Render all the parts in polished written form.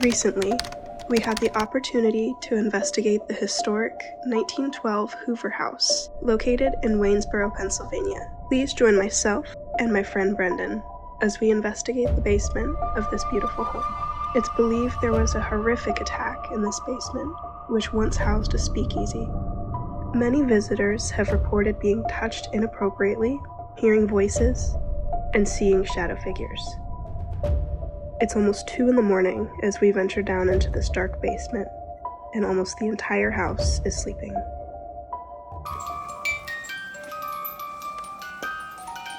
Recently, we had the opportunity to investigate the historic 1912 Hoover House, located in Waynesboro, Pennsylvania. Please join myself and my friend Brendan as we investigate the basement of this beautiful home. It's believed there was a horrific attack in this basement, which once housed a speakeasy. Many visitors have reported being touched inappropriately, hearing voices, and seeing shadow figures. It's almost 2 a.m. as we venture down into this dark basement, and almost the entire house is sleeping.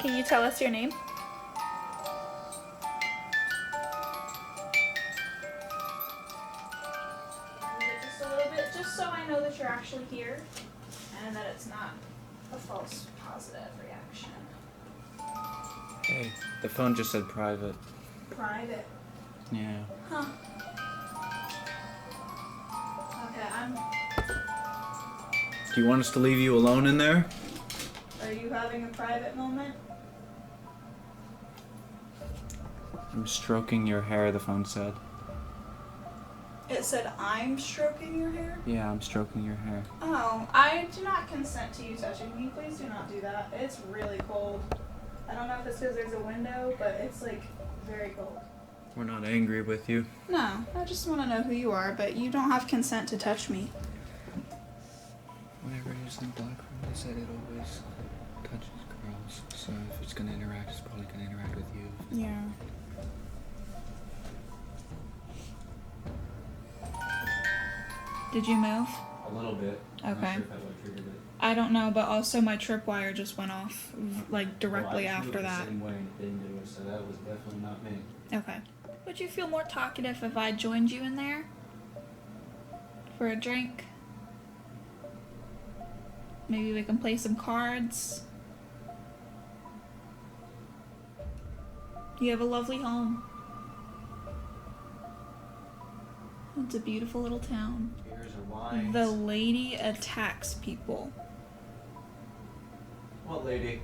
Can you tell us your name? Just a little bit, just so I know that you're actually here, and that it's not a false positive reaction. Hey, the phone just said private. Private? Yeah. Huh. Okay, Do you want us to leave you alone in there? Are you having a private moment? I'm stroking your hair, the phone said. It said I'm stroking your hair? Yeah, I'm stroking your hair. Oh, I do not consent to you touching me. Please do not do that. It's really cold. I don't know if it's because there's a window, but it's like very cold. We're not angry with you. No, I just want to know who you are, but you don't have consent to touch me. Whenever it is in the black room, they said it always touches girls. So if it's gonna interact, it's probably gonna interact with you. Yeah. Did you move? A little bit. Okay. I'm not sure if that would trigger it. I don't know, but also my tripwire just went off, like, directly after that. The same way and it didn't do it, so that was definitely not me. Okay. Would you feel more talkative if I joined you in there? For a drink? Maybe we can play some cards? You have a lovely home. It's a beautiful little town. Beers or wines. The lady attacks people. What lady?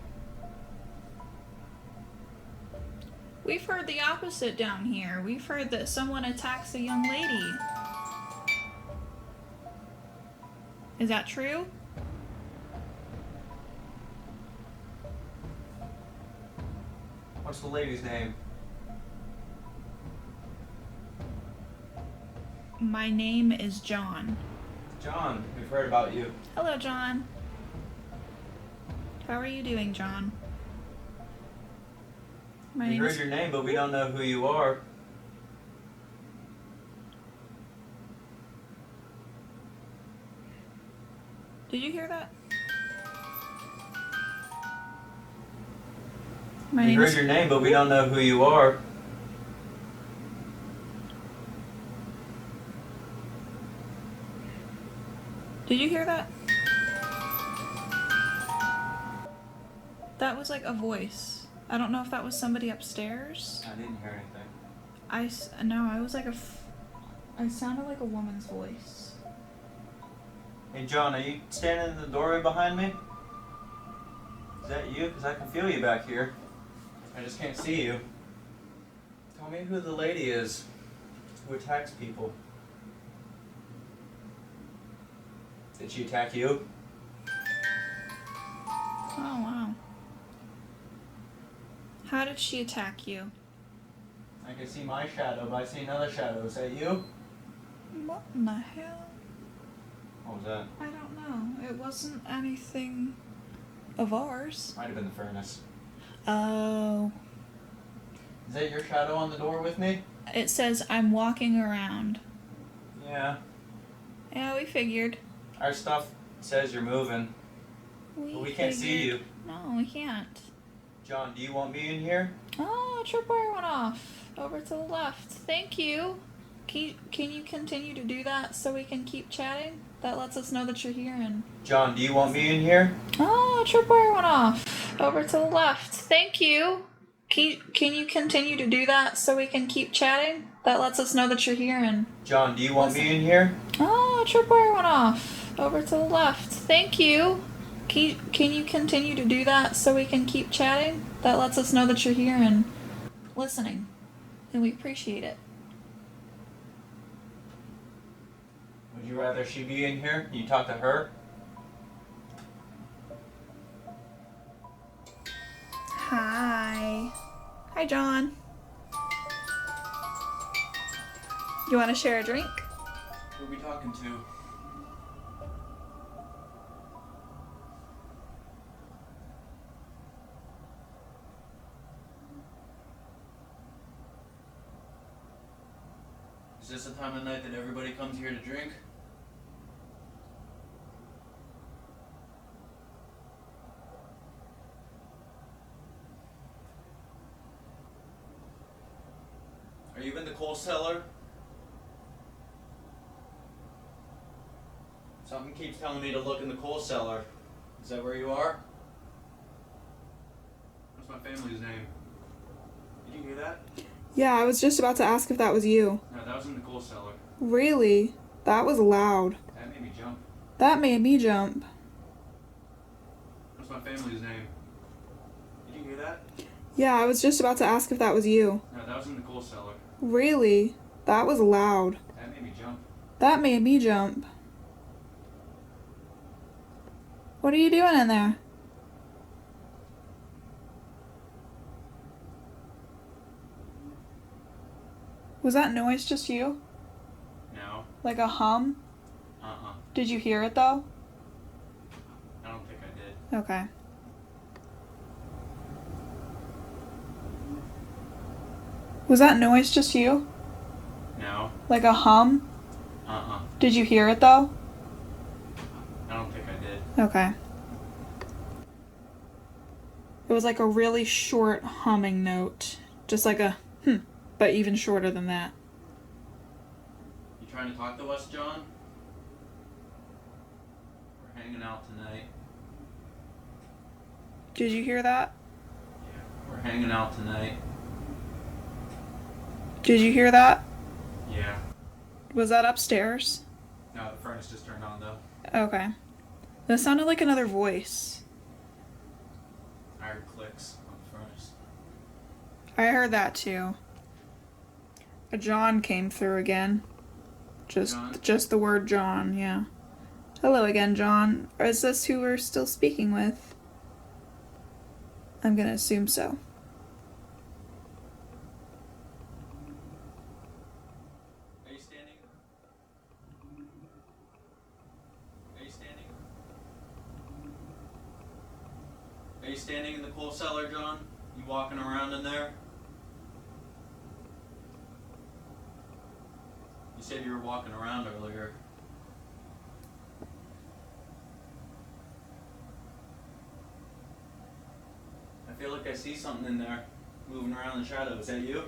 We've heard the opposite down here. We've heard that someone attacks a young lady. Is that true? What's the lady's name? My name is John. John, we've heard about you. Hello, John. How are you doing, John? My We name heard is... your name, but we don't know who you are. Did you hear that? My We name heard is... your name, but we don't know who you are. Did you hear that? That was like a voice. I don't know if that was somebody upstairs. I didn't hear anything. No, I was like I sounded like a woman's voice. Hey John, are you standing in the doorway behind me? Is that you? Because I can feel you back here. I just can't see you. Tell me who the lady is who attacks people. Did she attack you? Oh, wow. How did she attack you? I can see my shadow, but I see another shadow. Is that you? What in the hell? What was that? I don't know. It wasn't anything of ours. Might have been the furnace. Oh. Is that your shadow on the door with me? It says I'm walking around. Yeah. Yeah, we figured. Our stuff says you're moving, but we can't see you. No, we can't. John, do you want me in here? Oh, tripwire went off. Over to the left. Thank you. Can you continue to do that so we can keep chatting? That lets us know that you're here and... John, do you want me in here? Oh, tripwire went off. Over to the left. Thank you. Can you continue to do that so we can keep chatting? That lets us know that you're here and... John, do you want me in here? Oh, tripwire went off. Over to the left. Thank you. Can you continue to do that so we can keep chatting? That lets us know that you're here and listening. And we appreciate it. you rather she be in here? You talk to her? Hi. Hi, John. You want to share a drink? Who are we talking to? Is this the time of night that everybody comes here to drink? Are you in the coal cellar? Something keeps telling me to look in the coal cellar. Is that where you are? What's my family's name? Did you hear that? Yeah, I was just about to ask if that was you. No, that was in the coal cellar. Really? That was loud. That made me jump. That made me jump. What's my family's name? Did you hear that? Yeah, I was just about to ask if that was you. No, that was in the coal cellar. Really? That was loud. That made me jump. That made me jump. What are you doing in there? Was that noise just you? No. Like a hum? Uh-uh. Did you hear it though? I don't think I did. Okay. Was that noise just you? No. Like a hum? Uh-uh. Did you hear it though? I don't think I did. Okay. It was like a really short humming note. Just like a but even shorter than that. You trying to talk to us, John? We're hanging out tonight. Did you hear that? Yeah. We're hanging out tonight. Did you hear that? Yeah. Was that upstairs? No, the furnace just turned on though. Okay. That sounded like another voice. I heard clicks on the furnace. I heard that too. A John came through again. John? Just the word John, yeah. Hello again, John. Is this who we're still speaking with? I'm gonna assume so. Are you standing? Are you standing? Are you standing in the coal cellar, John? You walking around in there? You said you were walking around earlier. I feel like I see something in there moving around in the shadows. Is that you?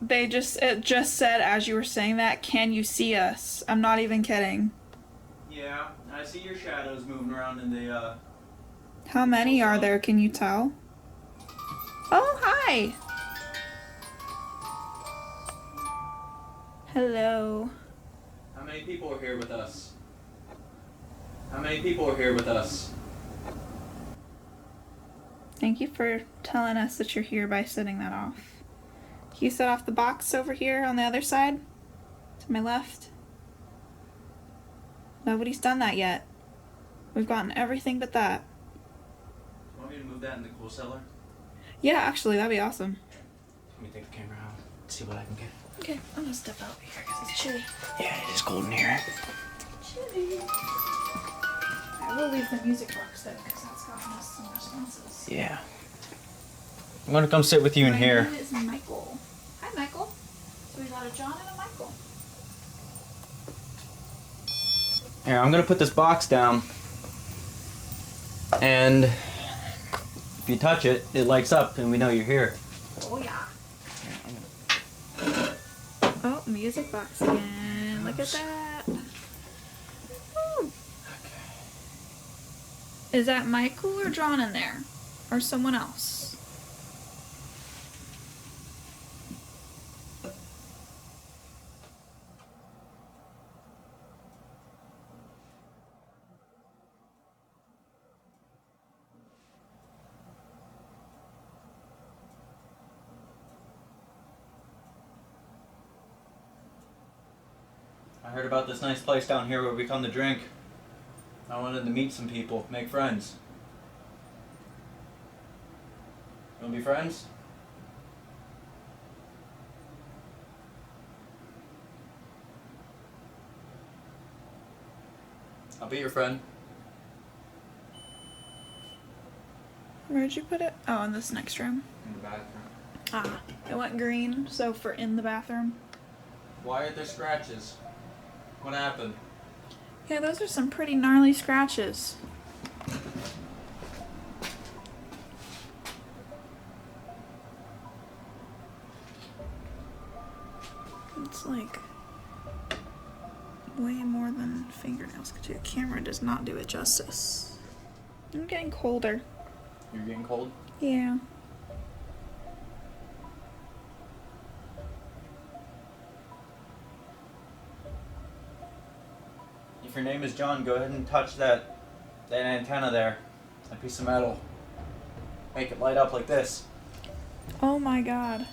It just said as you were saying that, can you see us? I'm not even kidding. Yeah, I see your shadows moving around in the, How many are there, can you tell? Oh, hi! Hello. How many people are here with us? How many people are here with us? Thank you for telling us that you're here by setting that off. Can you set off the box over here on the other side? To my left? Nobody's done that yet. We've gotten everything but that. You want me to move that in the coal cellar? Yeah, actually, that'd be awesome. Let me take the camera out, see what I can get. Okay, I'm gonna step out here because it's chilly. Yeah, it is cold in here. Chilly. I will leave the music box though because that's gotten us some responses. Yeah. I'm gonna come sit with you in here. My name is Michael. Hi, Michael. So we got a John and a Michael. Here, I'm gonna put this box down. And if you touch it, it lights up and we know you're here. Oh yeah. Oh, music box again. Look at that. Woo. Is that Michael or John in there? Or someone else? I heard about this nice place down here where we come to drink. I wanted to meet some people, make friends. You wanna be friends? I'll be your friend. Where'd you put it? Oh, in this next room. In the bathroom. Ah, it went green, so for in the bathroom. Why are there scratches? What happened? Yeah, those are some pretty gnarly scratches. It's like way more than fingernails could do. The camera does not do it justice. I'm getting colder. You're getting cold? Yeah. If your name is John, go ahead and touch that antenna there. That piece of metal. Make it light up like this. Oh my god.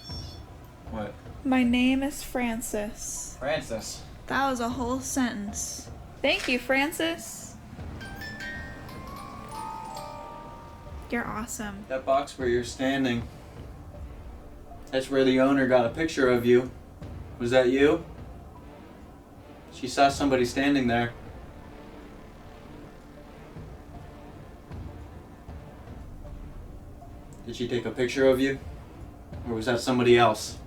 What? My name is Francis. Francis. That was a whole sentence. Thank you, Francis. You're awesome. That box where you're standing. That's where the owner got a picture of you. Was that you? She saw somebody standing there. Did she take a picture of you? Or was that somebody else?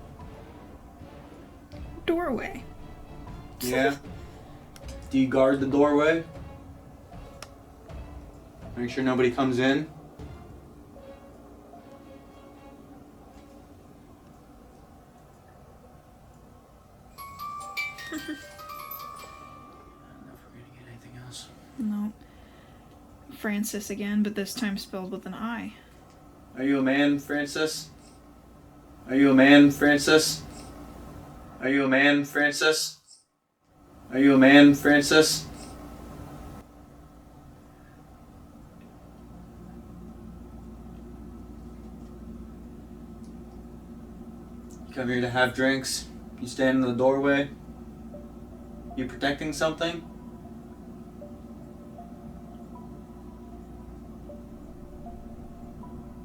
Doorway. Yeah? Do you guard the doorway? Make sure nobody comes in? I don't know if we're gonna get anything else. No. Francis again, but this time spelled with an I. Are you a man, Francis? Are you a man, Francis? Are you a man, Francis? Are you a man, Francis? You come here to have drinks. You stand in the doorway. You protecting something?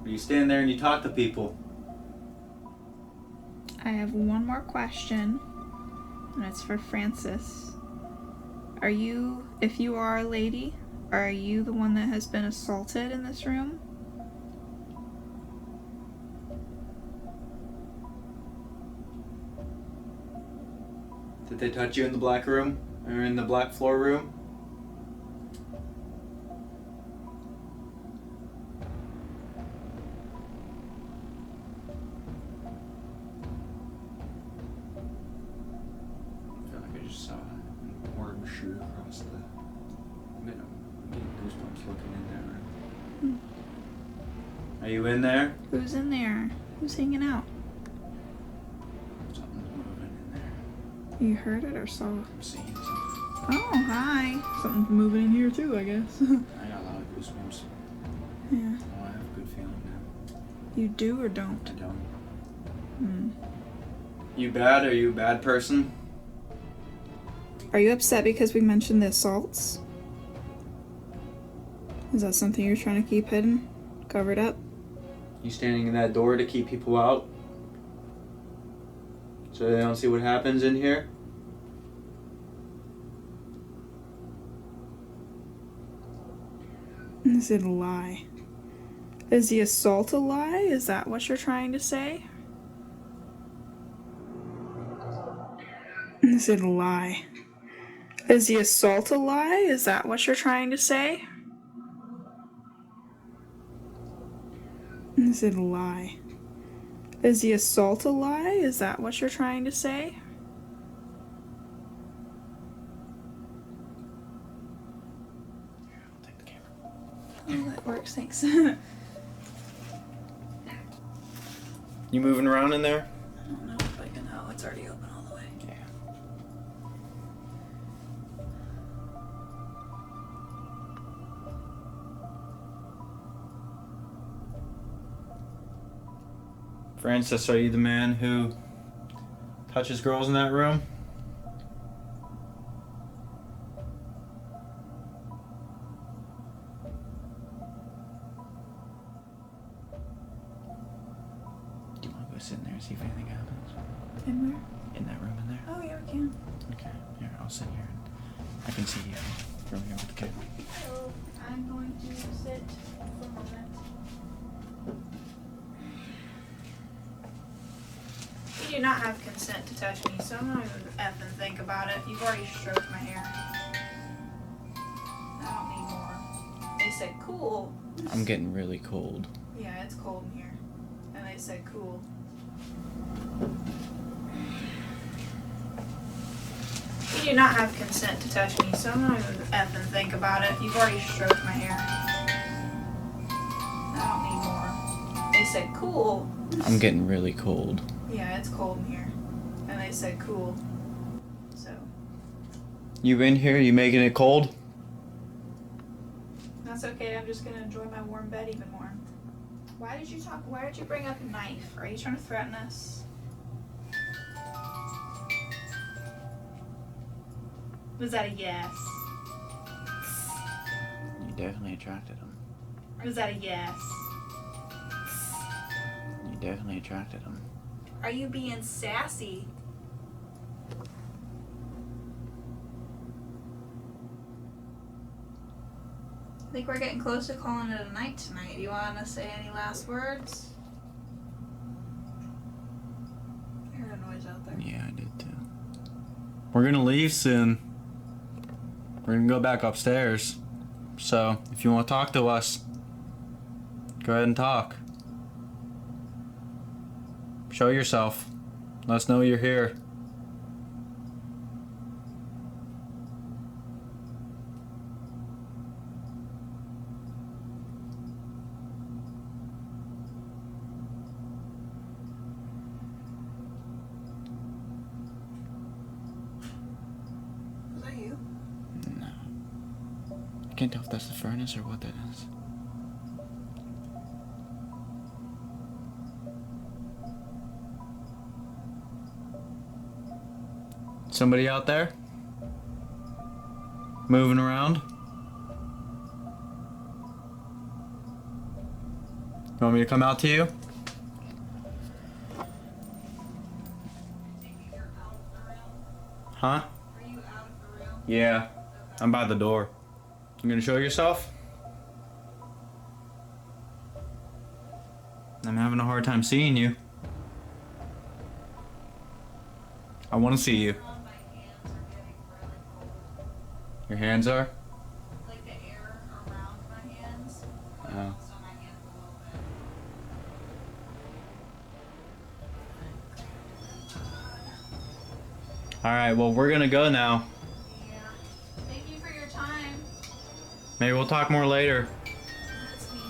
Or you stand there and you talk to people? I have one more question, and it's for Francis. Are you, if you are a lady, are you the one that has been assaulted in this room? Did they touch you in the black room? Or in the black floor room? I feel like I just saw an orange shoe across the... I'm getting goosebumps looking in there. Are you in there? Who's in there? Who's hanging out? Something's moving in there. You heard it or saw it? I'm seeing something. Oh, hi. Something's moving in here too, I guess. I got a lot of goosebumps. Yeah. Oh, I have a good feeling now. You do or don't? I don't. Hmm. You bad? Are you a bad person? Are you upset because we mentioned the assaults? Is that something you're trying to keep hidden? Covered up? You standing in that door to keep people out? So they don't see what happens in here? Is it a lie? Is the assault a lie? Is that what you're trying to say? Is it a lie? Is the assault a lie? Is that what you're trying to say? Is it a lie? Is the assault a lie? Is that what you're trying to say? I'll take the camera. Oh, that works, thanks. You moving around in there? I don't know if I can. Oh, it's already open all the way. Yeah. Francis, are you the man who touches girls in that room? see if anything happens. In where? In that room in there? Oh, yeah, we can. Okay, here, I'll sit here and I can see you from here with the kid. So, I'm going to sit for a moment. You do not have consent to touch me, so I'm not even effing think about it. You've already stroked my hair. I don't need more. They said cool. I'm getting really cold. Yeah, it's cold in here. And they said cool. You do not have consent to touch me, so I'm not even effing think about it. You've already stroked my hair. I don't need more. They said cool. I'm getting really cold. Yeah, it's cold in here. And they said cool. So. You in here? You making it cold? That's okay, I'm just gonna enjoy my warm bed even more. Why did you bring up a knife? Are you trying to threaten us? Was that a yes? You definitely attracted him. Was that a yes? You definitely attracted him. Are you being sassy? I think we're getting close to calling it a night tonight. Do you want to say any last words? I heard a noise out there. Yeah, I did too. We're gonna leave soon. We're gonna go back upstairs. So, if you want to talk to us, go ahead and talk. Show yourself. Let us know you're here. Was that you? No. I can't tell if that's the furnace or what that is. Somebody out there? Moving around? You want me to come out to you? Huh? Are you out of the room? Yeah. I'm by the door. You gonna show yourself? I'm having a hard time seeing you. I want to see you. My hands are getting really cold. Your hands are? Like the air around my hands. Oh. On my hands a little bit. Alright, well, we're gonna go now. Yeah. Thank you for your time. Maybe we'll talk more later. That's me.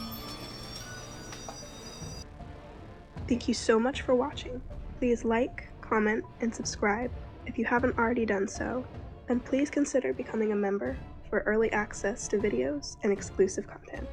Thank you so much for watching. Please like, comment, and subscribe if you haven't already done so, and please consider becoming a member for early access to videos and exclusive content.